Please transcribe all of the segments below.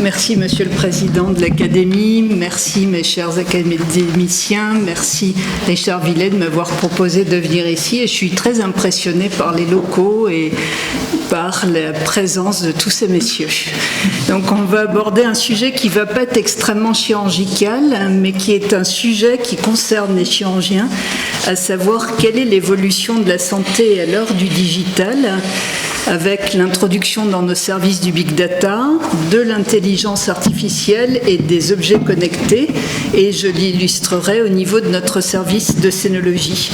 Merci, Monsieur le Président de l'Académie. Merci, mes chers académiciens. Merci, Richard Villet, de m'avoir proposé de venir ici. Et je suis très impressionnée par les locaux et par la présence de tous ces messieurs. Donc, on va aborder un sujet qui ne va pas être extrêmement chirurgical, mais qui est un sujet qui concerne les chirurgiens, à savoir quelle est l'évolution de la santé à l'heure du digital, avec l'introduction dans nos services du big data, de l'intelligence artificielle et des objets connectés, et je l'illustrerai au niveau de notre service de scénologie.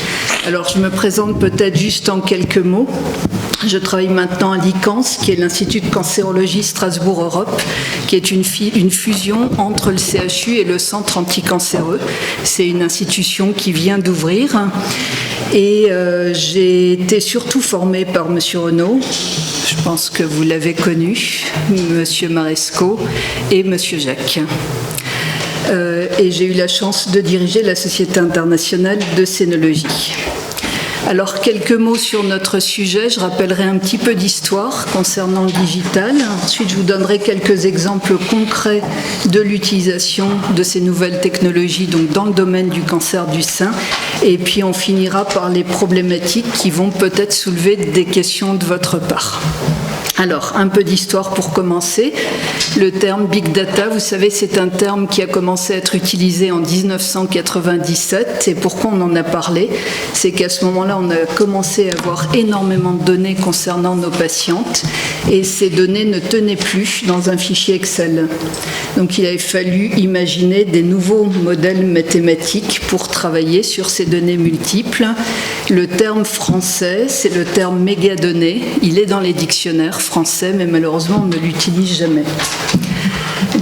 Alors, je me présente peut-être juste en quelques mots. Je travaille maintenant à l'ICANS, qui est l'Institut de cancérologie Strasbourg-Europe, qui est une fusion entre le CHU et le Centre anticancéreux. C'est une institution qui vient d'ouvrir. Et j'ai été surtout formée par M. Renaud, je pense que vous l'avez connu, M. Maresco et M. Jacques. Et j'ai eu la chance de diriger la Société internationale de scénologie. Alors, quelques mots sur notre sujet. Je rappellerai un petit peu d'histoire concernant le digital. Ensuite, je vous donnerai quelques exemples concrets de l'utilisation de ces nouvelles technologies donc dans le domaine du cancer du sein. Et puis, on finira par les problématiques qui vont peut-être soulever des questions de votre part. Alors, un peu d'histoire pour commencer. Le terme Big Data, vous savez, c'est un terme qui a commencé à être utilisé en 1997. Et pourquoi on en a parlé? C'est qu'à ce moment-là, on a commencé à avoir énormément de données concernant nos patientes et ces données ne tenaient plus dans un fichier Excel. Donc, il avait fallu imaginer des nouveaux modèles mathématiques pour travailler sur ces données multiples. Le terme français, c'est le terme mégadonnées. Il est dans les dictionnaires français, mais malheureusement, on ne l'utilise jamais.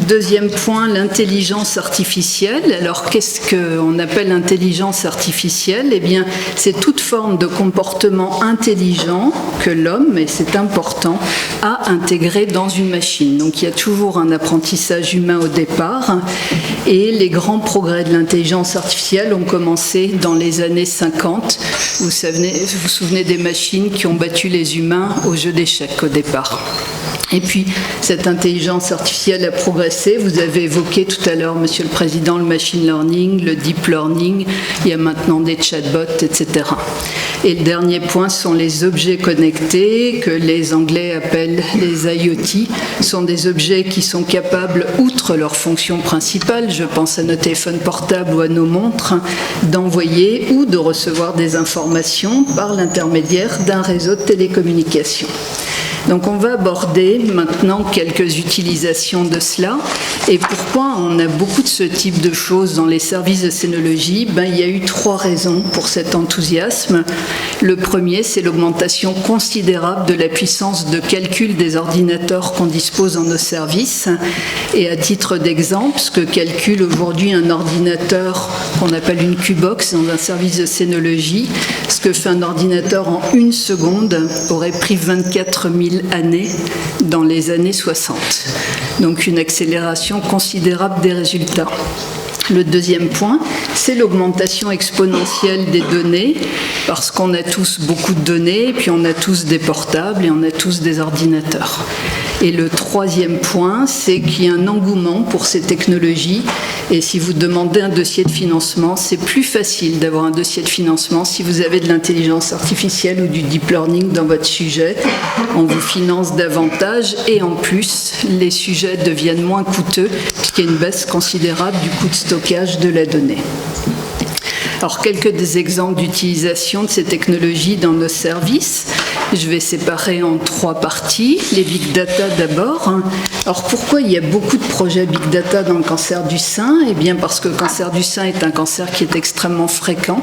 Deuxième point, l'intelligence artificielle. Alors, qu'est-ce qu'on appelle intelligence artificielle? Eh bien, c'est toute forme de comportement intelligent que l'homme, et c'est important, a intégré dans une machine. Donc, il y a toujours un apprentissage humain au départ. Et les grands progrès de l'intelligence artificielle ont commencé dans les années 50. Vous vous souvenez des machines qui ont battu les humains au jeu d'échecs au départ. Et puis, cette intelligence artificielle a progressé. Vous avez évoqué tout à l'heure, Monsieur le Président, le machine learning, le deep learning. Il y a maintenant des chatbots, etc. Et le dernier point sont les objets connectés, que les Anglais appellent les IoT. Ce sont des objets qui sont capables, outre leur fonction principale, je pense à nos téléphones portables ou à nos montres, d'envoyer ou de recevoir des informations par l'intermédiaire d'un réseau de télécommunications. Donc on va aborder maintenant quelques utilisations de cela. Et pourquoi on a beaucoup de ce type de choses dans les services de scénologie? Il y a eu 3 raisons pour cet enthousiasme. Le premier, c'est l'augmentation considérable de la puissance de calcul des ordinateurs qu'on dispose dans nos services. Et à titre d'exemple, ce que calcule aujourd'hui un ordinateur qu'on appelle une Qbox dans un service de scénologie, ce que fait un ordinateur en 1 seconde aurait pris 24 000 années dans les années 60. Donc une accélération considérable des résultats. Le deuxième point, c'est l'augmentation exponentielle des données, parce qu'on a tous beaucoup de données, et puis on a tous des portables et on a tous des ordinateurs. Et le troisième point, c'est qu'il y a un engouement pour ces technologies. Et si vous demandez un dossier de financement, c'est plus facile d'avoir un dossier de financement si vous avez de l'intelligence artificielle ou du deep learning dans votre sujet. On vous finance davantage et en plus, les sujets deviennent moins coûteux puisqu'il y a une baisse considérable du coût de stockage de la donnée. Alors, quelques des exemples d'utilisation de ces technologies dans nos services. Je vais séparer en 3 parties. Les big data d'abord. Alors, pourquoi il y a beaucoup de projets big data dans le cancer du sein? Eh bien, parce que le cancer du sein est un cancer qui est extrêmement fréquent.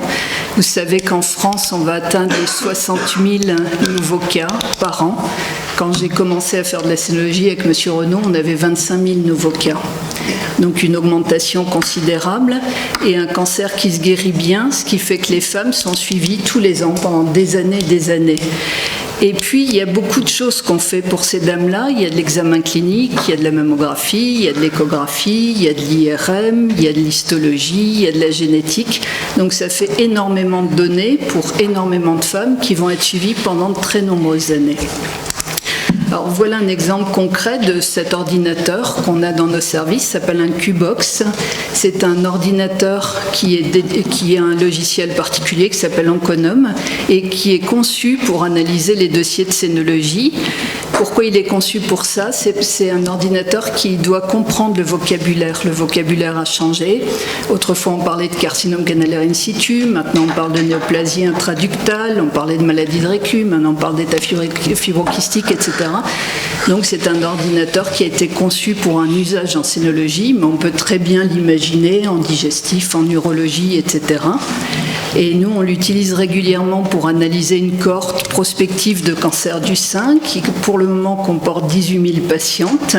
Vous savez qu'en France, on va atteindre les 60 000 nouveaux cas par an. Quand j'ai commencé à faire de la scénologie avec M. Renaud, on avait 25 000 nouveaux cas. Donc une augmentation considérable et un cancer qui se guérit bien, ce qui fait que les femmes sont suivies tous les ans pendant des années et des années. Et puis, il y a beaucoup de choses qu'on fait pour ces dames-là. Il y a de l'examen clinique, il y a de la mammographie, il y a de l'échographie, il y a de l'IRM, il y a de l'histologie, il y a de la génétique. Donc, ça fait énormément de données pour énormément de femmes qui vont être suivies pendant de très nombreuses années. Alors voilà un exemple concret de cet ordinateur qu'on a dans nos services, ça s'appelle un Qbox. C'est un ordinateur qui est un logiciel particulier qui s'appelle Onconome et qui est conçu pour analyser les dossiers de scénologie. Pourquoi il est conçu pour ça? C'est un ordinateur qui doit comprendre le vocabulaire. Le vocabulaire a changé. Autrefois, on parlait de carcinome canalaire in situ. Maintenant, on parle de néoplasie intraductale. On parlait de maladie de récu. Maintenant, on parle d'état fibrokystique, etc. Donc, c'est un ordinateur qui a été conçu pour un usage en scénologie, mais on peut très bien l'imaginer en digestif, en urologie, etc. Et nous, on l'utilise régulièrement pour analyser une cohorte prospective de cancer du sein qui, pour le moment, comporte 18 000 patientes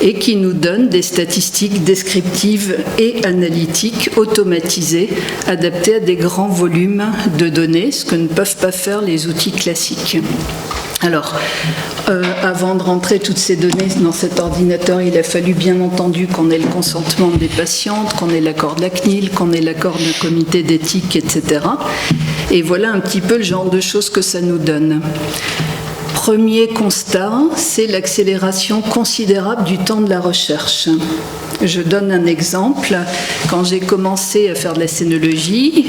et qui nous donne des statistiques descriptives et analytiques automatisées adaptées à des grands volumes de données, ce que ne peuvent pas faire les outils classiques. Alors, avant de rentrer toutes ces données dans cet ordinateur, il a fallu bien entendu qu'on ait le consentement des patientes, qu'on ait l'accord de la CNIL, qu'on ait l'accord d'un comité d'éthique, etc. Et voilà un petit peu le genre de choses que ça nous donne. Premier constat, c'est l'accélération considérable du temps de la recherche. Je donne un exemple. Quand j'ai commencé à faire de la scénologie,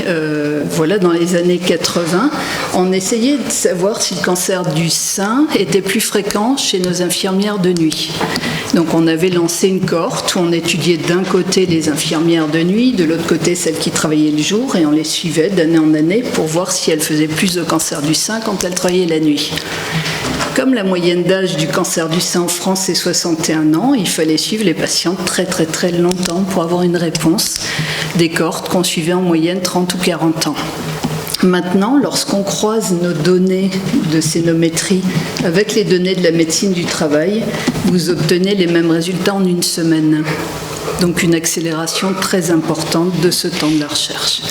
dans les années 80, on essayait de savoir si le cancer du sein était plus fréquent chez nos infirmières de nuit. Donc on avait lancé une cohorte où on étudiait d'un côté les infirmières de nuit, de l'autre côté celles qui travaillaient le jour, et on les suivait d'année en année pour voir si elles faisaient plus de cancer du sein quand elles travaillaient la nuit. Comme la moyenne d'âge du cancer du sein en France est 61 ans, il fallait suivre les patientes très très très longtemps pour avoir une réponse des cohortes qu'on suivait en moyenne 30 ou 40 ans. Maintenant, lorsqu'on croise nos données de scénométrie avec les données de la médecine du travail, vous obtenez les mêmes résultats en une semaine. Donc une accélération très importante de ce temps de la recherche.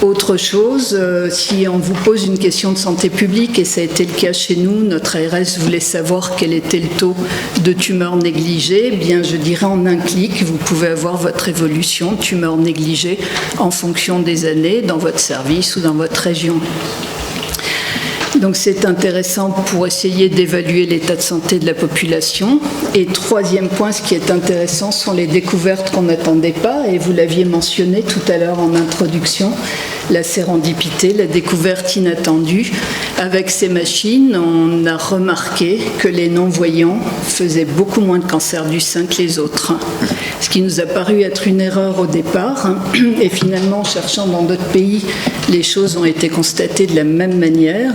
Autre chose, si on vous pose une question de santé publique, et ça a été le cas chez nous, notre ARS voulait savoir quel était le taux de tumeurs négligées, eh bien je dirais en un clic, vous pouvez avoir votre évolution de tumeurs négligées en fonction des années dans votre service ou dans votre région. Donc c'est intéressant pour essayer d'évaluer l'état de santé de la population. Et troisième point, ce qui est intéressant, sont les découvertes qu'on n'attendait pas, et vous l'aviez mentionné tout à l'heure en introduction, la sérendipité, la découverte inattendue. Avec ces machines, on a remarqué que les non-voyants faisaient beaucoup moins de cancer du sein que les autres, ce qui nous a paru être une erreur au départ. Et finalement, en cherchant dans d'autres pays, les choses ont été constatées de la même manière,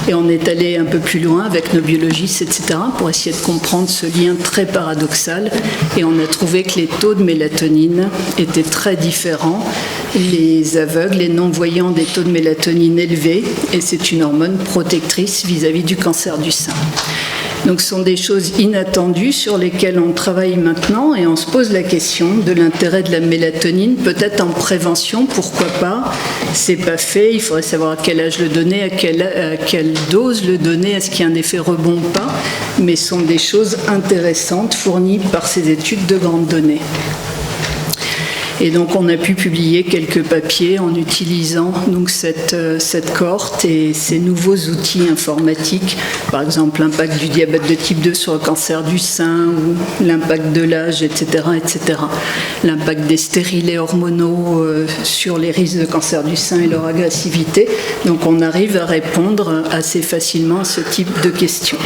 et on est allé un peu plus loin avec nos biologistes, etc., pour essayer de comprendre ce lien très paradoxal, et on a trouvé que les taux de mélatonine étaient très différents. Les aveugles, les non-voyants, des taux de mélatonine élevés, et c'est une hormone protectrice vis-à-vis du cancer du sein. Donc ce sont des choses inattendues sur lesquelles on travaille maintenant, et on se pose la question de l'intérêt de la mélatonine, peut-être en prévention, pourquoi pas. C'est pas fait, il faudrait savoir à quel âge le donner, à quelle dose le donner, est-ce qu'il y a un effet rebond ou pas, mais ce sont des choses intéressantes fournies par ces études de grandes données. Et donc on a pu publier quelques papiers en utilisant donc cette cohorte et ces nouveaux outils informatiques, par exemple l'impact du diabète de type 2 sur le cancer du sein, ou l'impact de l'âge, etc., etc. L'impact des stérilés hormonaux sur les risques de cancer du sein et leur agressivité. Donc on arrive à répondre assez facilement à ce type de questions.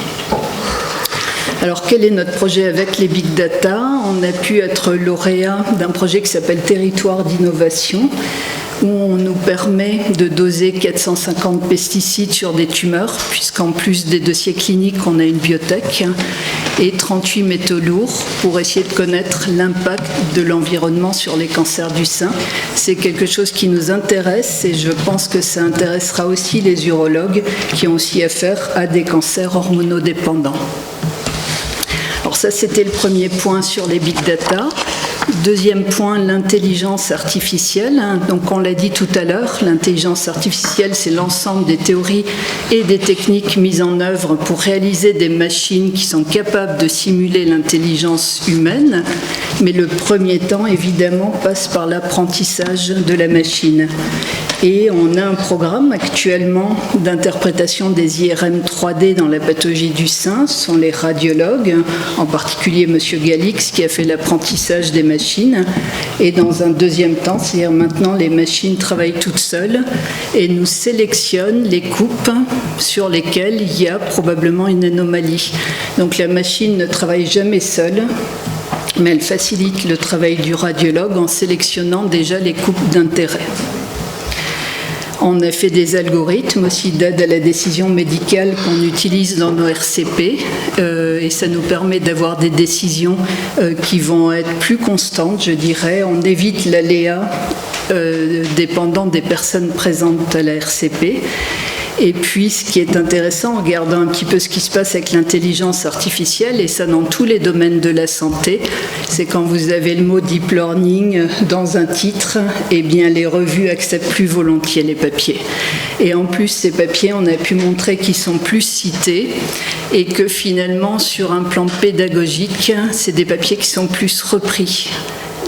Alors, quel est notre projet avec les big data? On a pu être lauréat d'un projet qui s'appelle Territoire d'innovation, où on nous permet de doser 450 pesticides sur des tumeurs, puisqu'en plus des dossiers cliniques, on a une biotech, et 38 métaux lourds pour essayer de connaître l'impact de l'environnement sur les cancers du sein. C'est quelque chose qui nous intéresse, et je pense que ça intéressera aussi les urologues qui ont aussi affaire à des cancers hormonodépendants. Alors ça, c'était le premier point sur les big data. Deuxième point, l'intelligence artificielle. Donc on l'a dit tout à l'heure, l'intelligence artificielle, c'est l'ensemble des théories et des techniques mises en œuvre pour réaliser des machines qui sont capables de simuler l'intelligence humaine. Mais le premier temps, évidemment, passe par l'apprentissage de la machine. Et on a un programme actuellement d'interprétation des IRM 3D dans la pathologie du sein. Ce sont les radiologues, en particulier M. Galix, qui a fait l'apprentissage des machines. Et dans un deuxième temps, c'est-à-dire maintenant, les machines travaillent toutes seules et nous sélectionnent les coupes sur lesquelles il y a probablement une anomalie. Donc la machine ne travaille jamais seule, mais elle facilite le travail du radiologue en sélectionnant déjà les coupes d'intérêt. On a fait des algorithmes aussi d'aide à la décision médicale qu'on utilise dans nos RCP et ça nous permet d'avoir des décisions qui vont être plus constantes, je dirais. On évite l'aléa dépendant des personnes présentes à la RCP. Et puis, ce qui est intéressant, en regardant un petit peu ce qui se passe avec l'intelligence artificielle, et ça dans tous les domaines de la santé, c'est quand vous avez le mot deep learning dans un titre, eh bien, les revues acceptent plus volontiers les papiers. Et en plus, ces papiers, on a pu montrer qu'ils sont plus cités et que finalement, sur un plan pédagogique, c'est des papiers qui sont plus repris.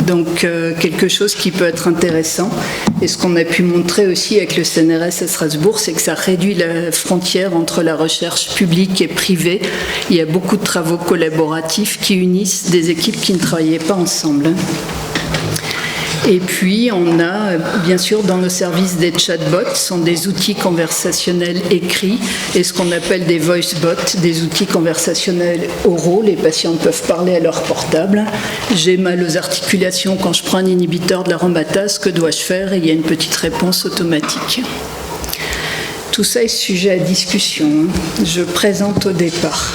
Donc quelque chose qui peut être intéressant. Et ce qu'on a pu montrer aussi avec le CNRS à Strasbourg, c'est que ça réduit la frontière entre la recherche publique et privée. Il y a beaucoup de travaux collaboratifs qui unissent des équipes qui ne travaillaient pas ensemble. Et puis, on a, bien sûr, dans nos services des chatbots, ce sont des outils conversationnels écrits et ce qu'on appelle des voice bots, des outils conversationnels oraux. Les patients peuvent parler à leur portable. J'ai mal aux articulations quand je prends un inhibiteur de l'aromatase, que dois-je faire? Et il y a une petite réponse automatique. Tout ça est sujet à discussion. Je présente au départ.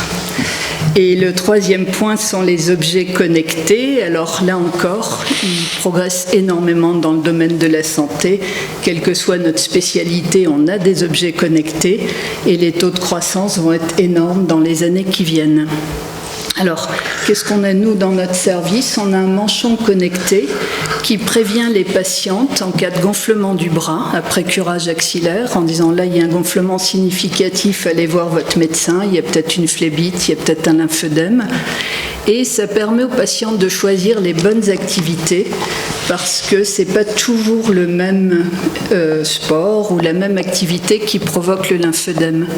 Et le troisième point sont les objets connectés. Alors là encore, ils progressent énormément dans le domaine de la santé. Quelle que soit notre spécialité, on a des objets connectés et les taux de croissance vont être énormes dans les années qui viennent. Alors, qu'est-ce qu'on a, nous, dans notre service? On a un manchon connecté qui prévient les patientes en cas de gonflement du bras après curage axillaire, en disant là, il y a un gonflement significatif, allez voir votre médecin, il y a peut-être une phlébite, il y a peut-être un lymphœdème. Et ça permet aux patientes de choisir les bonnes activités parce que ce n'est pas toujours le même sport ou la même activité qui provoque le lymphœdème.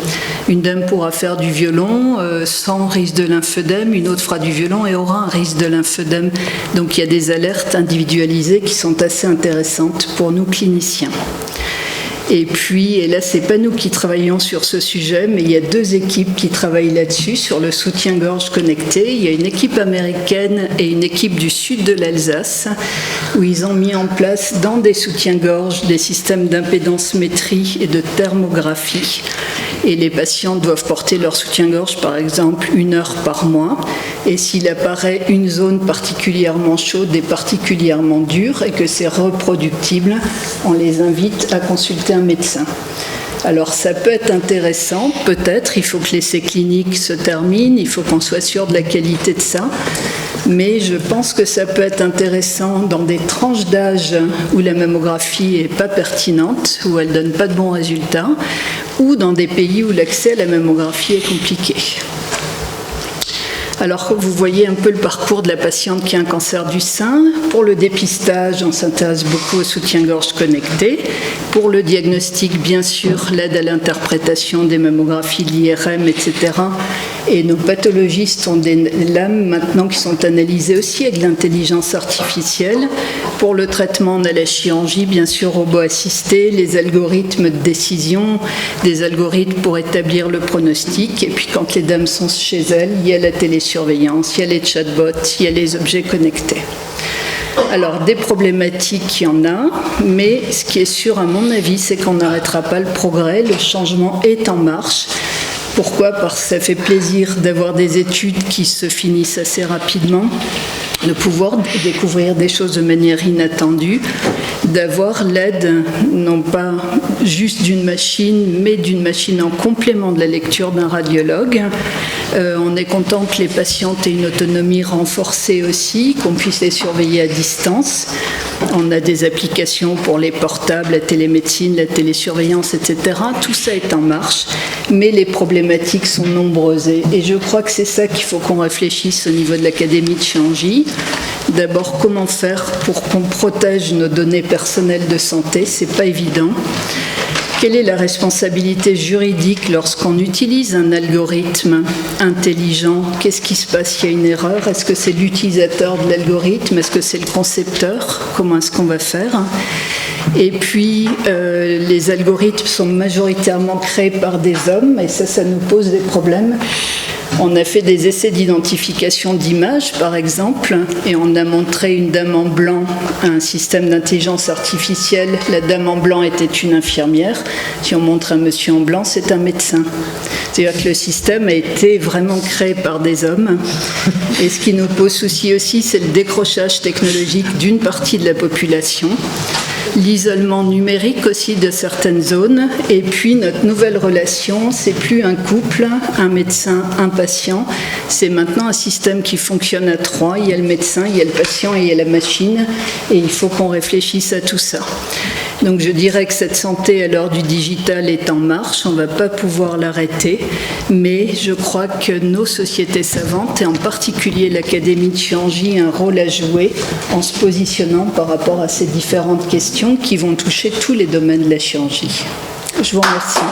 Une dame pourra faire du violon sans risque de lymphœdème, une autre fera du violon et aura un risque de lymphœdème. Donc il y a des alertes individualisées qui sont assez intéressantes pour nous cliniciens. Et puis, et là, c'est pas nous qui travaillons sur ce sujet, mais il y a deux équipes qui travaillent là-dessus, sur le soutien-gorge connecté. Il y a une équipe américaine et une équipe du sud de l'Alsace, où ils ont mis en place dans des soutiens-gorge des systèmes d'impédance-métrie et de thermographie. Et les patients doivent porter leur soutien-gorge, par exemple, 1 heure par mois. Et s'il apparaît une zone particulièrement chaude et particulièrement dure et que c'est reproductible, on les invite à consulter un médecin. Alors ça peut être intéressant, peut-être, il faut que l'essai clinique se termine, il faut qu'on soit sûr de la qualité de ça, mais je pense que ça peut être intéressant dans des tranches d'âge où la mammographie n'est pas pertinente, où elle ne donne pas de bons résultats, ou dans des pays où l'accès à la mammographie est compliqué. Alors, vous voyez un peu le parcours de la patiente qui a un cancer du sein. Pour le dépistage, on s'intéresse beaucoup au soutien-gorge connecté. Pour le diagnostic, bien sûr, l'aide à l'interprétation des mammographies, de l'IRM, etc. Et nos pathologistes ont des lames maintenant qui sont analysées aussi avec l'intelligence artificielle. Pour le traitement, on a la chirurgie, bien sûr, robot assisté, les algorithmes de décision, des algorithmes pour établir le pronostic. Et puis, quand les dames sont chez elles, il y a la télésurveillance, il y a les chatbots, il y a les objets connectés. Alors, des problématiques, il y en a, mais ce qui est sûr, à mon avis, c'est qu'on n'arrêtera pas le progrès. Le changement est en marche. Pourquoi? Parce que ça fait plaisir d'avoir des études qui se finissent assez rapidement, de pouvoir découvrir des choses de manière inattendue, d'avoir l'aide, non pas juste d'une machine, mais d'une machine en complément de la lecture d'un radiologue. On est content que les patientes aient une autonomie renforcée aussi, qu'on puisse les surveiller à distance. On a des applications pour les portables, la télémédecine, la télésurveillance, etc. Tout ça est en marche, mais les problématiques sont nombreuses. Et je crois que c'est ça qu'il faut qu'on réfléchisse au niveau de l'Académie de chirurgie. D'abord, comment faire pour qu'on protège nos données personnelles de santé? C'est pas évident. Quelle est la responsabilité juridique lorsqu'on utilise un algorithme intelligent? Qu'est-ce qui se passe s'il y a une erreur? Est-ce que c'est l'utilisateur de l'algorithme? Est-ce que c'est le concepteur? Comment est-ce qu'on va faire? Et puis, les algorithmes sont majoritairement créés par des hommes, et ça nous pose des problèmes. On a fait des essais d'identification d'images, par exemple, et on a montré une dame en blanc à un système d'intelligence artificielle. La dame en blanc était une infirmière. Si on montre un monsieur en blanc, c'est un médecin. C'est-à-dire que le système a été vraiment créé par des hommes. Et ce qui nous pose souci aussi, c'est le décrochage technologique d'une partie de la population, l'isolement numérique aussi de certaines zones, et puis notre nouvelle relation, c'est plus un couple, un médecin, un patient, c'est maintenant un système qui fonctionne à trois. Il y a le médecin, il y a le patient et il y a la machine, et il faut qu'on réfléchisse à tout ça. Donc je dirais que cette santé à l'heure du digital est en marche, on ne va pas pouvoir l'arrêter, mais je crois que nos sociétés savantes, et en particulier l'Académie de chirurgie, a un rôle à jouer en se positionnant par rapport à ces différentes questions qui vont toucher tous les domaines de la chirurgie. Je vous remercie.